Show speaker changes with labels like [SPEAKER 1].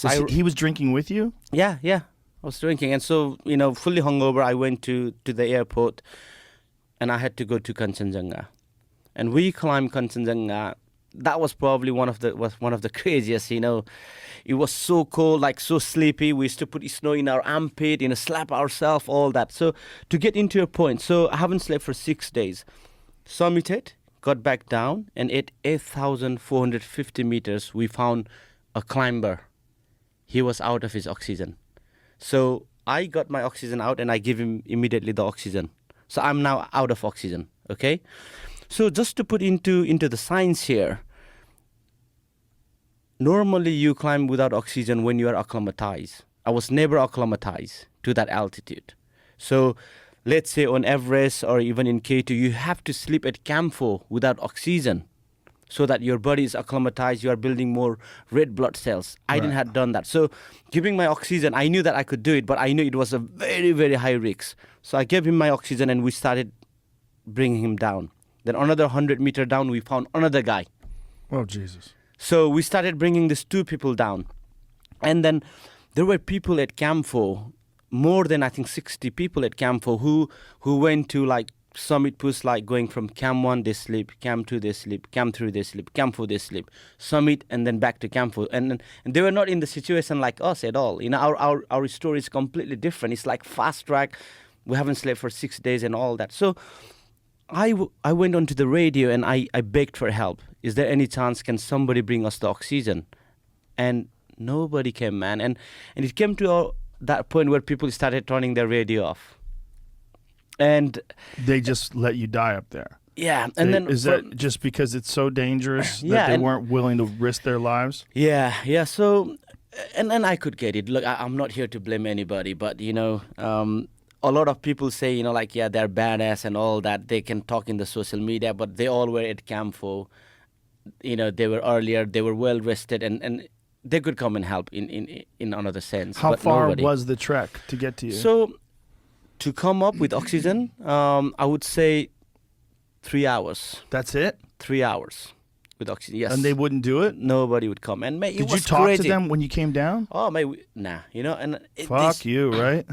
[SPEAKER 1] So he was drinking with you?
[SPEAKER 2] Yeah, I was drinking. And so, fully hungover, I went to the airport and I had to go to Kanchenjunga. And we climbed Kanchenjunga. That was probably one of the craziest, It was so cold, like so sleepy. We used to put snow in our armpit, slap ourselves, all that. So to get into your point, so I haven't slept for 6 days. Summited, got back down, and at 8,450 meters, we found a climber. He was out of his oxygen. So I got my oxygen out and I give him immediately the oxygen. So I'm now out of oxygen, okay? So just to put into the science here, normally you climb without oxygen when you are acclimatized. I was never acclimatized to that altitude. So let's say on Everest or even in K2, you have to sleep at Camp 4 without oxygen so that your body is acclimatized, you are building more red blood cells. I didn't have done that. So giving my oxygen, I knew that I could do it, but I knew it was a very, very high risk. So I gave him my oxygen and we started bringing him down. Then another 100 meter down, we found another guy.
[SPEAKER 1] Oh, Jesus.
[SPEAKER 2] So we started bringing these 2 people down. And then there were people at Camp 4, more than I think 60 people at Camp 4 who went to like summit push, like going from Camp 1 they sleep, Camp 2 they sleep, Camp 3 they sleep, Camp 4 they sleep, summit and then back to Camp 4. And they were not in the situation like us at all. Our story is completely different. It's like fast track. We haven't slept for 6 days and all that. So I went onto the radio and I begged for help. Is there any chance can somebody bring us the oxygen? And nobody came, man. And it came to that point where people started turning their radio off. And
[SPEAKER 1] they just let you die up there.
[SPEAKER 2] Yeah. And then
[SPEAKER 1] is that just because it's so dangerous that they weren't willing to risk their lives?
[SPEAKER 2] Yeah. So, and I could get it. Look, I'm not here to blame anybody, but a lot of people say, they're badass and all that. They can talk in the social media, but they all were at Camp 4. They were earlier, they were well rested, and they could come and help in another sense.
[SPEAKER 1] How far was the trek to get to you?
[SPEAKER 2] So to come up with oxygen, I would say 3 hours.
[SPEAKER 1] That's it?
[SPEAKER 2] 3 hours with oxygen, yes.
[SPEAKER 1] And they wouldn't do it?
[SPEAKER 2] Nobody would come. And
[SPEAKER 1] did you talk to them when you came down?
[SPEAKER 2] Oh, nah, and
[SPEAKER 1] fuck you, right?